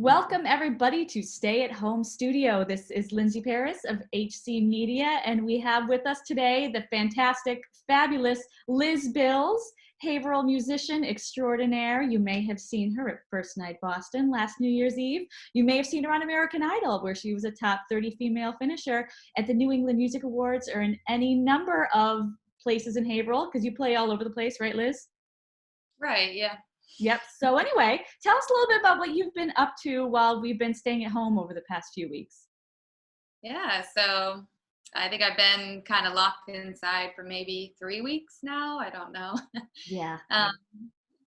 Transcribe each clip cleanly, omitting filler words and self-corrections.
Welcome everybody to Stay at Home Studio. This is Lindsay Paris of HC Media, and we have with us today the fantastic, fabulous Liz Bills, Haverhill musician extraordinaire. You may have seen her at First Night Boston last New Year's Eve. You may have seen her on American Idol, where she was a top 30 female finisher at the New England Music Awards, or in any number of places in Haverhill, because you play all over the place, right, Liz? Right, yeah. Yep. So anyway, tell us a little bit about what you've been up to while we've been staying at home over the past few weeks. Yeah, so I think I've been kind of locked inside for maybe 3 weeks now. I don't know. Yeah. um,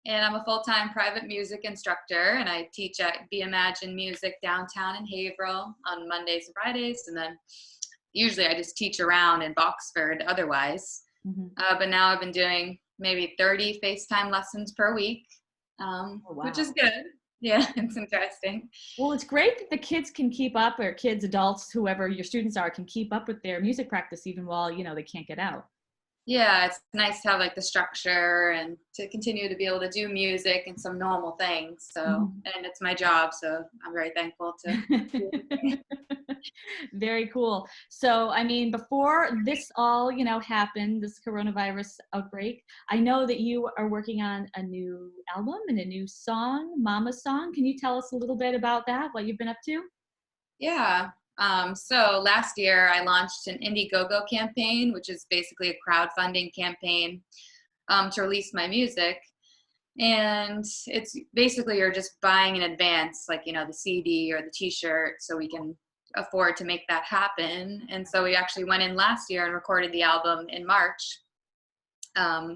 and I'm a full-time private music instructor, and I teach at Be Imagine Music downtown in Haverhill on Mondays and Fridays, and then usually I just teach around in Boxford otherwise. But now I've been doing maybe 30 FaceTime lessons per week, Oh, wow. which is good. Yeah, it's interesting. Well, it's great that the kids can keep up, or kids, adults, whoever your students are, can keep up with their music practice even while, they can't get out. Yeah, it's nice to have like the structure and to continue to be able to do music and some normal things. So, and it's my job, so I'm very thankful to do it. Very cool. So, I mean, before this all, happened, this coronavirus outbreak, I know that you are working on a new album and a new song, Mama Song. Can you tell us a little bit about that, what you've been up to? Yeah. So last year I launched an Indiegogo campaign, which is basically a crowdfunding campaign to release my music. And it's basically you're just buying in advance, like, the CD or the t-shirt, so we can afford to make that happen. And so we actually went in last year and recorded the album in March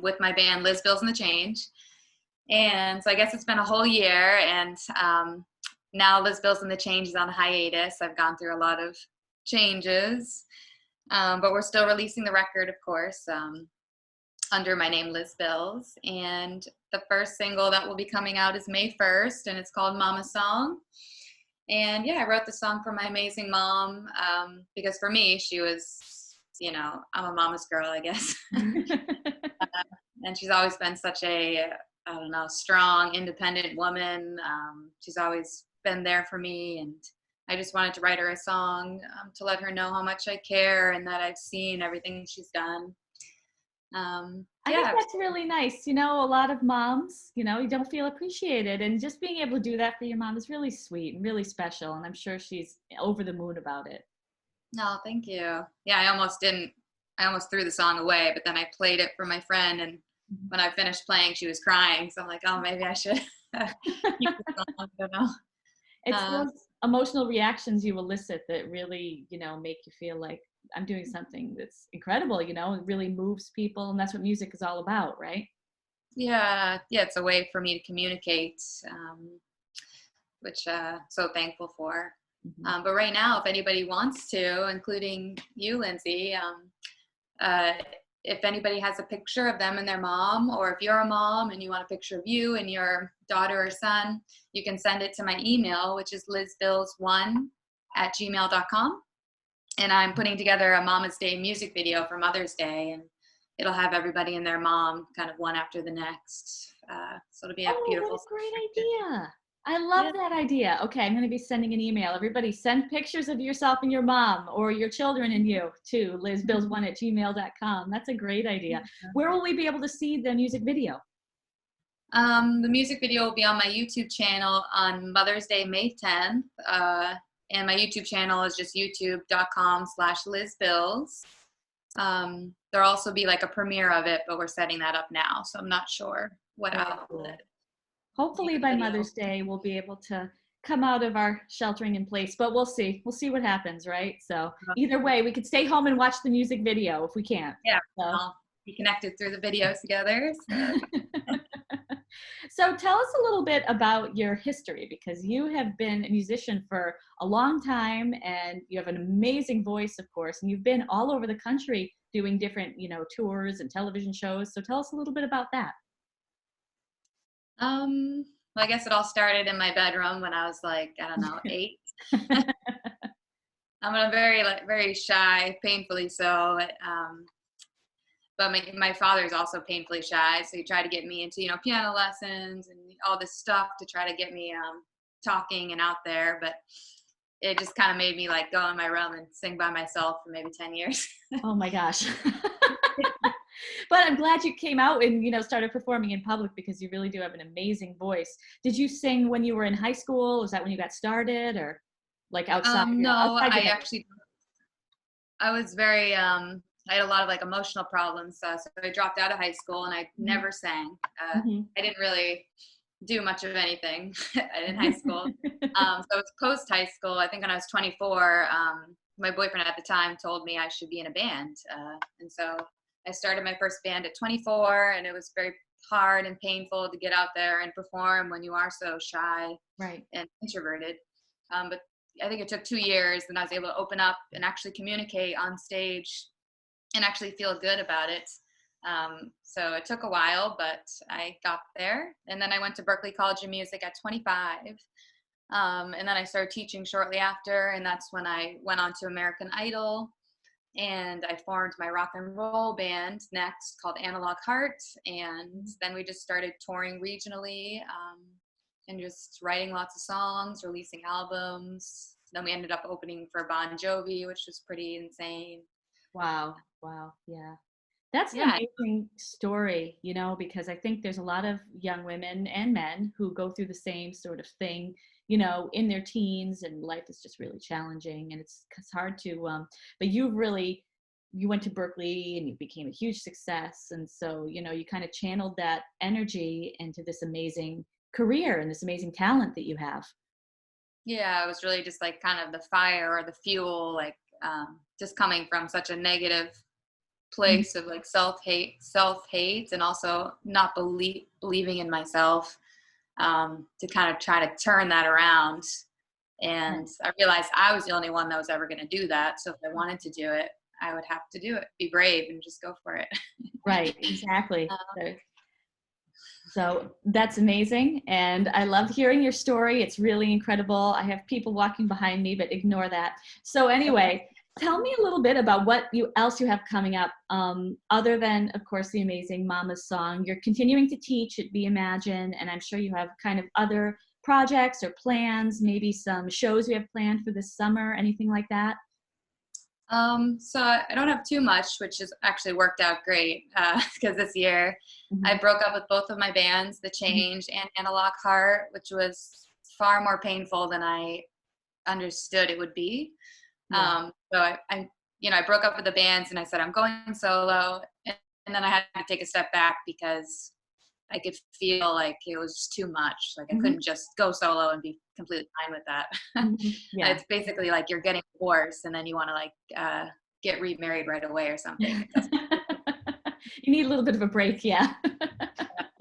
with my band Liz Bills and the Change. And so I guess it's been a whole year, and now Liz Bills and the Change is on hiatus. I've gone through a lot of changes, but we're still releasing the record, of course, under my name, Liz Bills. And the first single that will be coming out is May 1st, and it's called Mama Song. And yeah, I wrote the song for my amazing mom, because for me, she was, I'm a mama's girl, I guess. And she's always been such a, I don't know, strong, independent woman. She's always been there for me, and I just wanted to write her a song to let her know how much I care and that I've seen everything she's done. I think that's really nice. A lot of moms, you don't feel appreciated, and just being able to do that for your mom is really sweet and really special, and I'm sure she's over the moon about it. No, thank you. Yeah, I almost threw the song away, but then I played it for my friend, and when I finished playing, she was crying. So I'm like, oh, maybe I should keep the song. I don't know. It's those emotional reactions you elicit that really, make you feel like I'm doing something that's incredible, it really moves people, and that's what music is all about, right? Yeah, it's a way for me to communicate, which so thankful for. But right now, if anybody wants to, including you, Lindsay, if anybody has a picture of them and their mom, or if you're a mom and you want a picture of you and your daughter or son, you can send it to my email, which is lizbills1@gmail.com. And I'm putting together a Mama's Day music video for Mother's Day, and it'll have everybody and their mom kind of one after the next. So it'll be a beautiful. What a great idea. I love that idea. Okay, I'm going to be sending an email. Everybody send pictures of yourself and your mom, or your children and you, to lizbills1@gmail.com. That's a great idea. Where will we be able to see the music video? The music video will be on my YouTube channel on Mother's Day, May 10th. And my YouTube channel is just youtube.com/lizbills. There'll also be like a premiere of it, but we're setting that up now, so I'm not sure what outlet. Hopefully by Mother's Day, we'll be able to come out of our sheltering in place, but we'll see. We'll see what happens, right? So either way, we could stay home and watch the music video if we can't. Yeah, I'll be connected through the videos together. So. So tell us a little bit about your history, because you have been a musician for a long time, and you have an amazing voice, of course, and you've been all over the country doing different, tours and television shows. So tell us a little bit about that. Well, I guess it all started in my bedroom when I was like, I don't know, 8. I'm a very shy, painfully so. But my father's also painfully shy, so he tried to get me into, piano lessons and all this stuff to try to get me talking and out there, but it just kind of made me like go in my room and sing by myself for maybe 10 years. Oh my gosh. But I'm glad you came out and, started performing in public because you really do have an amazing voice. Did you sing when you were in high school? Was that when you got started, or like outside No, outside I your actually, I was very, I had a lot of like emotional problems. So I dropped out of high school and I never sang. Mhm. I didn't really do much of anything in high school. So it was post high school. I think when I was 24, my boyfriend at the time told me I should be in a band. And so I started my first band at 24, and it was very hard and painful to get out there and perform when you are so shy Right. and introverted. But I think it took 2 years, and I was able to open up and actually communicate on stage and actually feel good about it. So it took a while, but I got there. And then I went to Berklee College of Music at 25. And then I started teaching shortly after, and that's when I went on to American Idol. And I formed my rock and roll band next called Analog Heart. And then we just started touring regionally, and just writing lots of songs, releasing albums. Then we ended up opening for Bon Jovi, which was pretty insane. Wow. Wow. Yeah. That's an Yeah. amazing story, because I think there's a lot of young women and men who go through the same sort of thing, in their teens, and life is just really challenging, and it's hard to, but you went to Berklee and you became a huge success. And so, you kind of channeled that energy into this amazing career and this amazing talent that you have. Yeah, it was really just like kind of the fire or the fuel, like just coming from such a negative Mhm. place of like self-hate, and also not believing in myself, to kind of try to turn that around. Right. And I realized I was the only one that was ever going to do that. So if I wanted to do it, I would have to do it, be brave and just go for it. Right, exactly. So that's amazing. And I love hearing your story. It's really incredible. I have people walking behind me, but ignore that. So anyway, tell me a little bit about what else you have coming up, other than, of course, the amazing Mama's Song. You're continuing to teach at Be Imagine, and I'm sure you have kind of other projects or plans, maybe some shows you have planned for this summer, anything like that? So I don't have too much, which has actually worked out great, because this year I Mhm. broke up with both of my bands, The Mhm. Change and Analog Heart, which was far more painful than I understood it would be. Yeah. So I broke up with the bands and I said, I'm going solo. And then I had to take a step back because I could feel like it was just too much. Like I Mhm. couldn't just go solo and be completely fine with that. Mhm. Yeah. It's basically like you're getting divorced and then you want to like get remarried right away or something. It doesn't. You need a little bit of a break, yeah.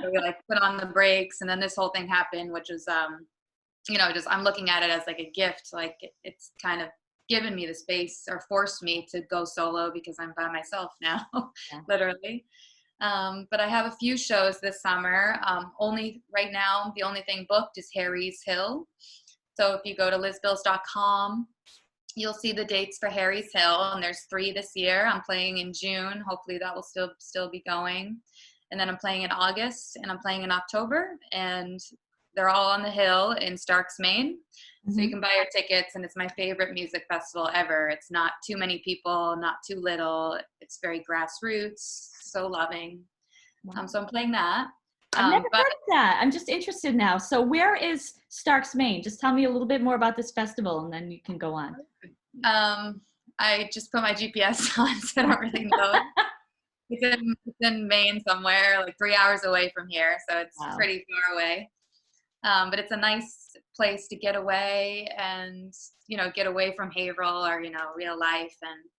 So we like put on the brakes, and then this whole thing happened, which was just I'm looking at it as like a gift. Like it's kind of given me the space or forced me to go solo because I'm by myself now, Yeah. literally. But I have a few shows this summer. Only right now, the only thing booked is Harry's Hill. So if you go to lizbills.com, you'll see the dates for Harry's Hill, and there's 3 this year. I'm playing in June. Hopefully that will still be going. And then I'm playing in August, and I'm playing in October, and they're all on the hill in Starks, Maine. So you Mhm. can buy your tickets, and it's my favorite music festival ever. It's not too many people, not too little. It's very grassroots, so loving. Wow. So I'm playing that. I've never But heard of that. I'm just interested now. So where is Starks, Maine? Just tell me a little bit more about this festival and then you can go on. I just put my GPS on, so I don't really know. It's in Maine somewhere, like 3 hours away from here, so it's Wow. pretty far away. But it's a nice place to get away and get away from Haverhill or real life, and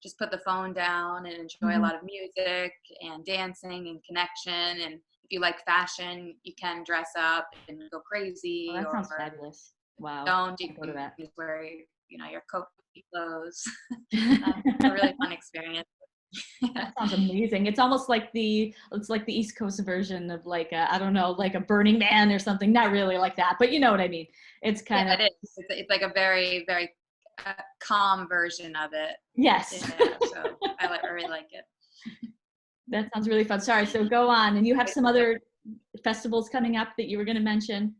just put the phone down and enjoy a Mhm. lot of music and dancing and connection. And if you like fashion, you can dress up and go Oh, crazy, that or sounds fabulous. Wow. don't. You I'll go to can that. just wear your cozy clothes. A really fun experience. That sounds amazing. It's like the East Coast version of like I don't know, like a Burning Man or something. Not really like that, but you know what I mean. It's Yeah, kind of it is. It's like a very, very calm version of it. yes. Yeah, so I really like it. That sounds really fun. Sorry. So go on. And you have some other festivals coming up that you were going to mention.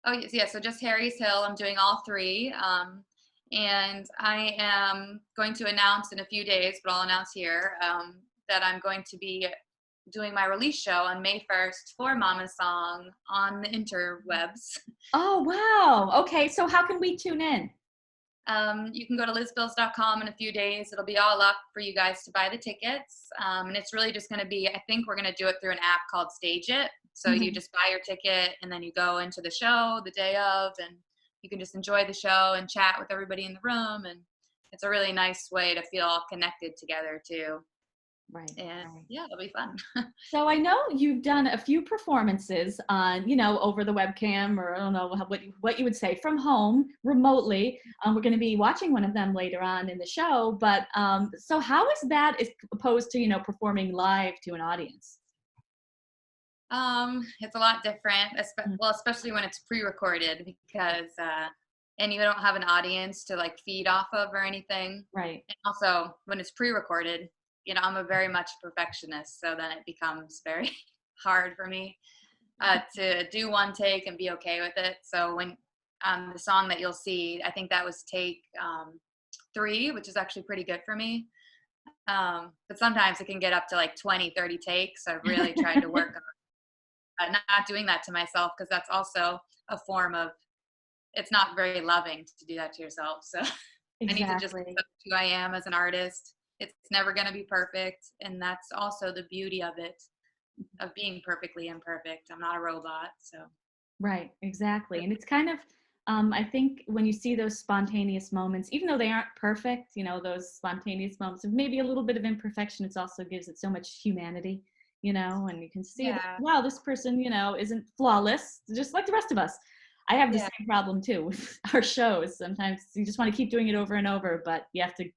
Oh, yes, yeah, so just Harry's Hill, I'm doing all 3, and I am going to announce in a few days, but I'll announce here, that I'm going to be doing my release show on May 1st for Mama Song on the interwebs. Oh, wow. Okay, so how can we tune in? You can go to lizbills.com in a few days. It'll be all up for you guys to buy the tickets. And it's really just going to be, I think we're going to do it through an app called Stage It. So you Mhm. just buy your ticket and then you go into the show the day of, and you can just enjoy the show and chat with everybody in the room. And it's a really nice way to feel all connected together too. Right, And right. yeah, it'll be fun. So I know you've done a few performances on, over the webcam, or I don't know what you would say, from home, remotely. We're going to be watching one of them later on in the show. But so how is that as opposed to, performing live to an audience? It's a lot different, Mm. well, especially when it's pre-recorded because, and you don't have an audience to like feed off of or anything. Right. And also when it's pre-recorded, I'm a very much perfectionist, so then it becomes very hard for me to do one take and be okay with it. So when the song that you'll see, I think that was take 3, which is actually pretty good for me. But sometimes it can get up to like 20, 30 takes. So I've really tried to work not doing that to myself, because that's also a form of, it's not very loving to do that to yourself. So I need to just Exactly. accept who I am as an artist. It's never going to be perfect, and that's also the beauty of it, of being perfectly imperfect. I'm not a robot. So Right, exactly. And it's kind of, I think when you see those spontaneous moments, even though they aren't perfect, those spontaneous moments of maybe a little bit of imperfection, it also gives it so much humanity, and you can see that, yeah, wow, this person, isn't flawless, just like the rest of us. I have the yeah, same problem too with our shows. Sometimes you just want to keep doing it over and over, but you have to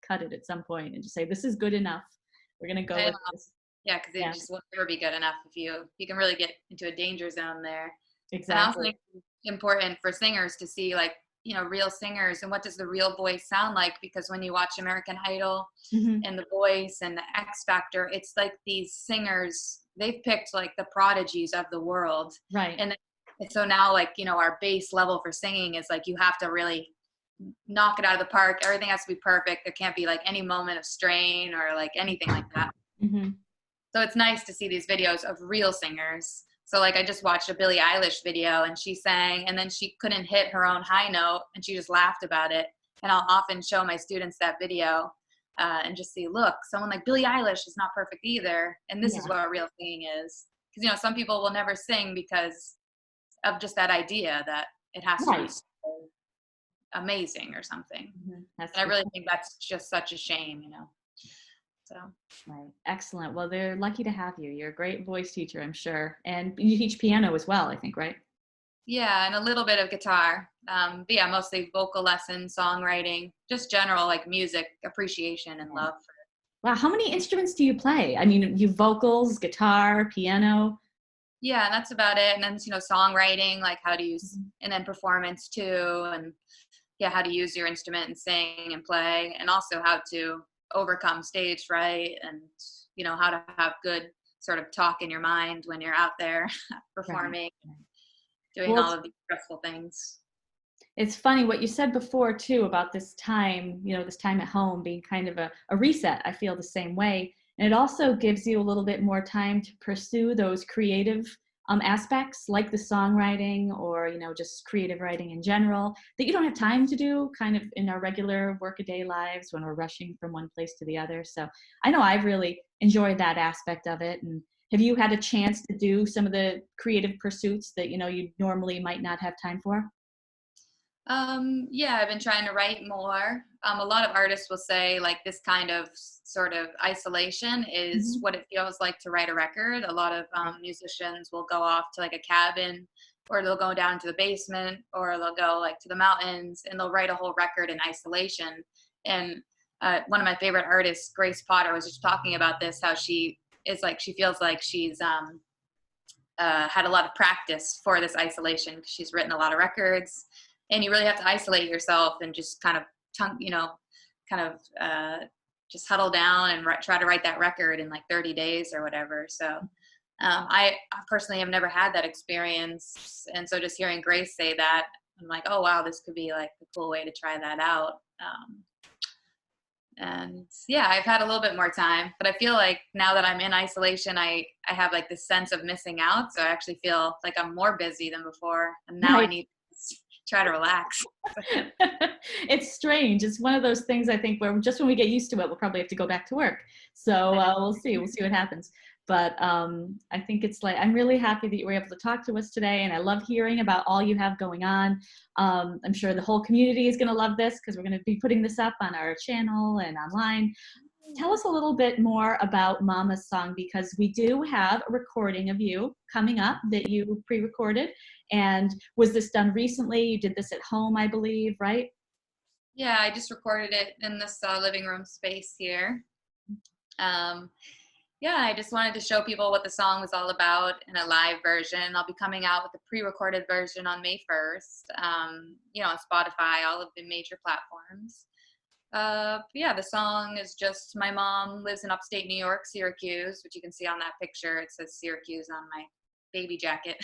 cut it at some point and just say, this is good enough. We're going to go I with know. this. Yeah, because it Yeah, just will never be good enough if you can really get into a danger zone there. And I also exactly. think it's important for singers to see, like, real singers and what does the real voice sound like, because when you watch American Idol Hmm. and The Voice and the X Factor, it's like these singers, they've picked like the prodigies of the world. Right. And so now, like, our base level for singing is like you have to really knock it out of the park. Everything has to be perfect. There can't be like any moment of strain or like anything like that. Hmm. So it's nice to see these videos of real singers. So like I just watched a Billie Eilish video and she sang and then she couldn't hit her own high note and she just laughed about it. And I'll often show my students that video and just see, look, someone like Billie Eilish is not perfect either. And this is Yeah. what real singing is. Because, some people will never sing because of just that idea that it has to be Right. so amazing or something. Has And to I be. really think that's just such a shame. So. Right. Excellent. Well, they're lucky to have you. You're a great voice teacher, I'm sure. And you teach piano as well, I think, right? Yeah, and a little bit of guitar. But yeah, mostly vocal lessons, songwriting, just general like music appreciation and Yeah. love. Wow. How many instruments do you play? I mean, you vocals, guitar, piano. Yeah, and that's about it. And then songwriting, like how to use, Mhm. and then performance too, and yeah, how to use your instrument and sing and play, and also how to overcome stage fright, and how to have good sort of talk in your mind when you're out there Right. performing, Right. doing Well, all of these stressful things. it's funny what you said before too about this time at home being kind of a reset. I feel the same way. And it also gives you a little bit more time to pursue those creative aspects like the songwriting or, just creative writing in general that you don't have time to do kind of in our regular workaday lives when we're rushing from one place to the other. So I know I've really enjoyed that aspect of it. And have you had a chance to do some of the creative pursuits that, you normally might not have time for? Yeah, I've been trying to write more. A lot of artists will say like this kind of sort of isolation is Mhm. what it feels like to write a record. A lot of musicians will go off to like a cabin, or they'll go down to the basement, or they'll go like to the mountains and they'll write a whole record in isolation. And one of my favorite artists, Grace Potter, was just talking about this, how she is like, she feels like she's had a lot of practice for this isolation because she's written a lot of records, and you really have to isolate yourself and just kind of kind of just huddle down and try to write that record in like 30 days or whatever. So I personally have never had that experience. And so just hearing Grace say that, I'm like, oh, wow, this could be like a cool way to try that out. And yeah, I've had a little bit more time, but I feel like now that I'm in isolation, I have like this sense of missing out. So I actually feel like I'm more busy than before. And now I Right. need to try to relax. It's strange. It's one of those things, I think, where just when we get used to it, we'll probably have to go back to work. So we'll see. We'll see what happens. But I think it's like, I'm really happy that you were able to talk to us today. And I love hearing about all you have going on. I'm sure the whole community is going to love this because we're going to be putting this up on our channel and online. Tell us a little bit more about Mama's Song, because we do have a recording of you coming up that you pre-recorded. And was this done recently? You did this at home, I believe, right? Yeah, I just recorded it in this living room space here. Yeah, I just wanted to show people what the song was all about in a live version. I'll be coming out with a pre-recorded version on May 1st, on Spotify, all of the major platforms. Yeah, the song is just, my mom lives in upstate New York, Syracuse, which you can see on that picture. It says Syracuse on my baby jacket.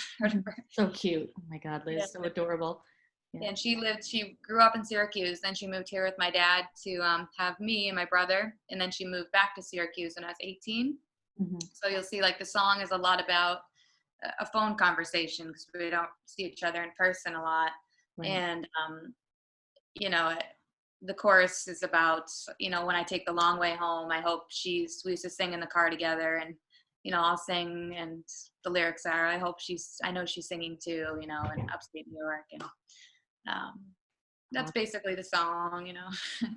So cute. Oh my God, Liz, so adorable. Yeah. And she grew up in Syracuse. Then she moved here with my dad to have me and my brother. And then she moved back to Syracuse when I was 18. Mm-hmm. So you'll see like the song is a lot about a phone conversation because we don't see each other in person a lot. Right. And, the chorus is about, when I take the long way home, I hope we used to sing in the car together, and, I'll sing, and the lyrics are, I know she's singing too, in upstate New York. And that's basically the song,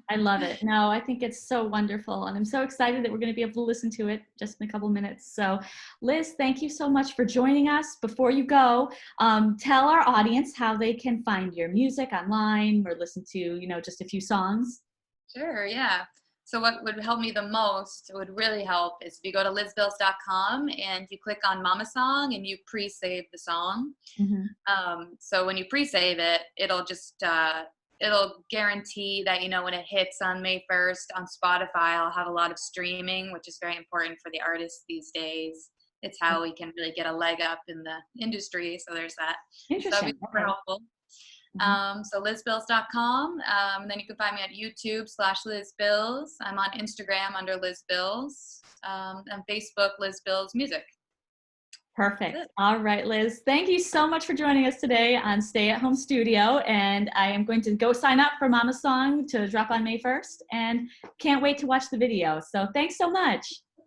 I love it. No, I think it's so wonderful. And I'm so excited that we're going to be able to listen to it just in a couple minutes. So Liz, thank you so much for joining us. Before you go, tell our audience how they can find your music online or listen to, just a few songs. Sure, yeah. So what would help me the most, it would really help, is if you go to lizbills.com and you click on Mama Song and you pre-save the song. Mm-hmm. So when you pre-save it, it'll just, it'll guarantee that, when it hits on May 1st on Spotify, I'll have a lot of streaming, which is very important for the artists these days. It's how we can really get a leg up in the industry. So there's that. Interesting. So that'd be super helpful. So lizbills.com. And then you can find me at YouTube/LizBills. I'm on Instagram under Liz Bills. And Facebook, Liz Bills Music. Perfect. All right, Liz. Thank you so much for joining us today on Stay at Home Studio. And I am going to go sign up for Mama Song to drop on May 1st. And can't wait to watch the video. So thanks so much.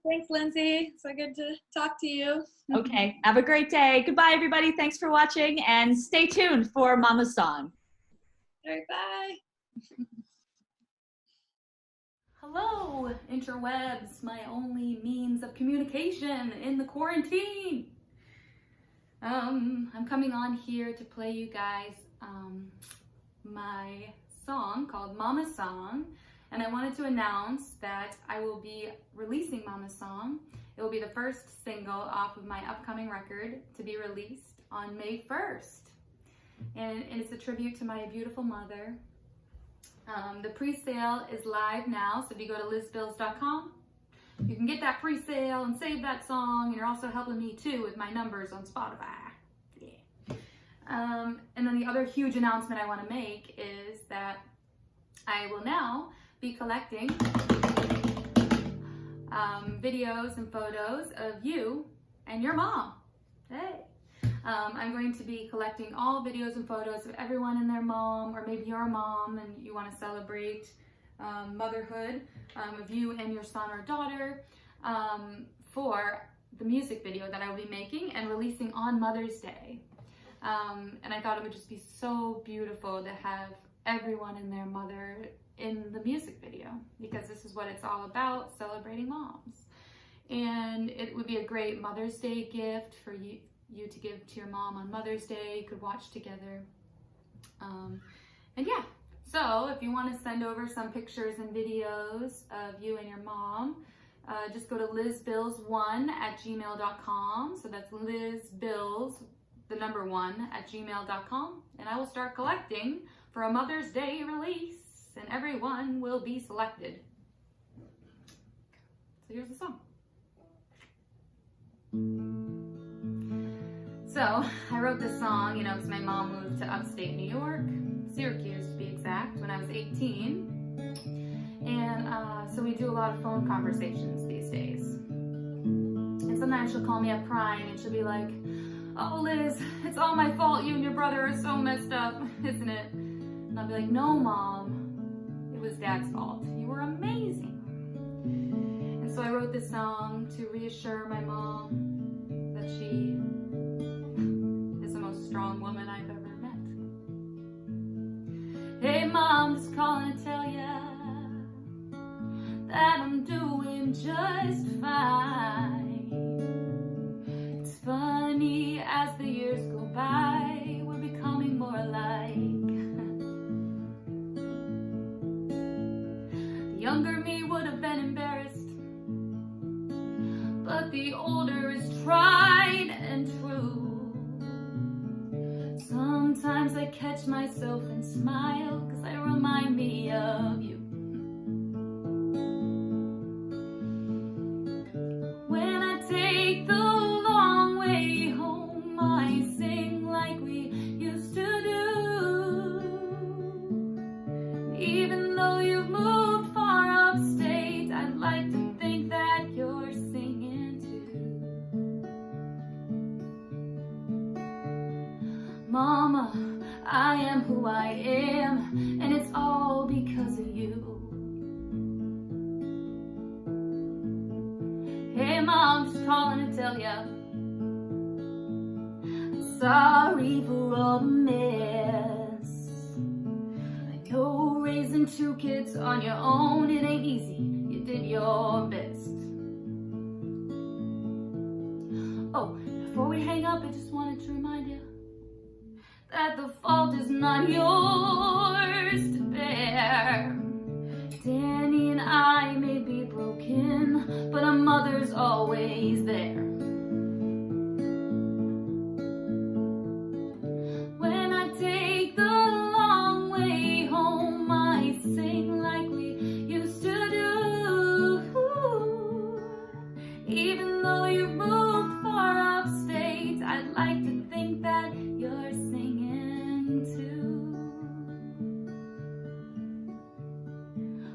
Thanks, Lindsay. So good to talk to you. Okay. Have a great day. Goodbye, everybody. Thanks for watching. And stay tuned for Mama Song. All right, bye. Hello, interwebs, my only means of communication in the quarantine. I'm coming on here to play you guys my song called Mama Song, and I wanted to announce that I will be releasing Mama Song. It will be the first single off of my upcoming record to be released on May 1st, and it's a tribute to my beautiful mother. The pre-sale is live now, so if you go to lizbills.com, you can get that pre-sale and save that song, and you're also helping me too with my numbers on Spotify. Yeah. And then the other huge announcement I want to make is that I will now be collecting videos and photos of you and your mom. Hey. I'm going to be collecting all videos and photos of everyone and their mom, or maybe your mom and you want to celebrate motherhood of you and your son or daughter for the music video that I will be making and releasing on Mother's Day. And I thought it would just be so beautiful to have everyone and their mother in the music video, because this is what it's all about, celebrating moms. And it would be a great Mother's Day gift for you to give to your mom on Mother's Day. You could watch together. And yeah, so if you want to send over some pictures and videos of you and your mom, just go to lizbills1@gmail.com. So that's lizbills, the number 1 @gmail.com. And I will start collecting for a Mother's Day release, and everyone will be selected. So here's the song. So I wrote this song, you know, because my mom moved to upstate New York, Syracuse to be exact, when I was 18. And so we do a lot of phone conversations these days. And sometimes she'll call me up crying and she'll be like, "Oh, Liz, it's all my fault. You and your brother are so messed up, isn't it?" And I'll be like, "No, Mom, it was Dad's fault. You were amazing." And so I wrote this song to reassure my mom that she is the most strong woman I've ever met. Hey, Mom, just calling to tell ya that I'm doing just fine. It's funny, as the years go by, we're becoming more alike. The younger me would have been embarrassed, but the older is tried and true. Sometimes I catch myself and smile, 'cause they remind me of you. When I take the long way home, I sing like we used to do. Even though you've moved far upstate, I'd like to think that you're singing too. Mama, I am who I am, and it's all because of you. Hey, Mom, just calling to tell ya, I'm sorry for all the mess. I know raising 2 kids on your own, it ain't easy. You did your best. Oh, before we hang up, I just wanted to remind you that the fault is not yours to bear. Danny and I may be broken, but our mother's always there. When I take the long way home, I sing like we used to do. Even though you've moved far upstate, I'd like to think that you're singing too.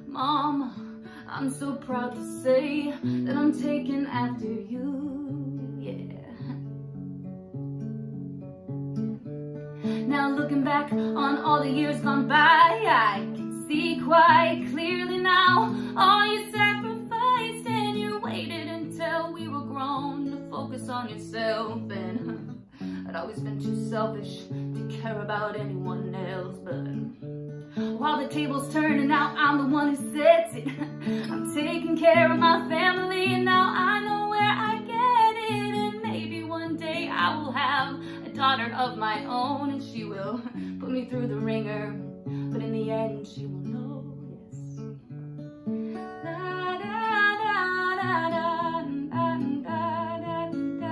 Mom, I'm so proud to say that I'm taken after you, yeah. Now looking back on all the years gone by, I can see quite clearly now all you sacrificed, and you waited until we were grown to focus on yourself. And I'd always been too selfish to care about anyone else, but while the tables turn and now I'm the one who sets it, I'm taking care of my family, and now I know where I get it. And maybe one day I will have a daughter of my own, and she will put me through the ringer, but in the end she will know, yes. Da, da, da, da, da, da, da, da, da, da, da.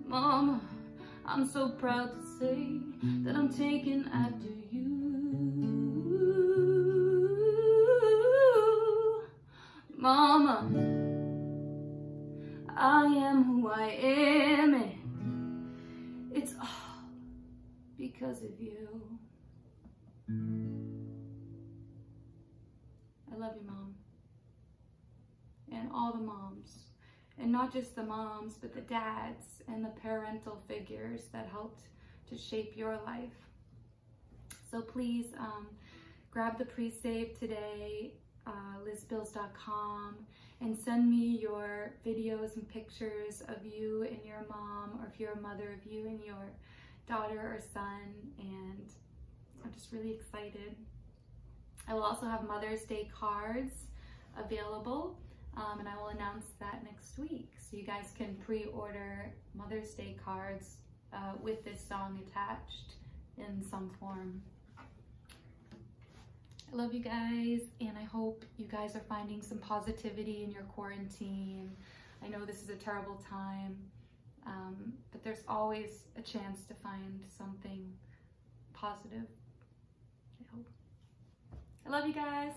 Mama, I'm so proud to say that I'm taken after you. Mama, I am who I am, and it's all because of you. I love you, Mom, and all the moms. And not just the moms, but the dads and the parental figures that helped to shape your life. So please grab the pre-save today, lizbills.com, and send me your videos and pictures of you and your mom, or if you're a mother, of you and your daughter or son. And I'm just really excited. I will also have Mother's Day cards available. And I will announce that next week. So you guys can pre-order Mother's Day cards with this song attached in some form. I love you guys, and I hope you guys are finding some positivity in your quarantine. I know this is a terrible time, but there's always a chance to find something positive, I hope. I love you guys.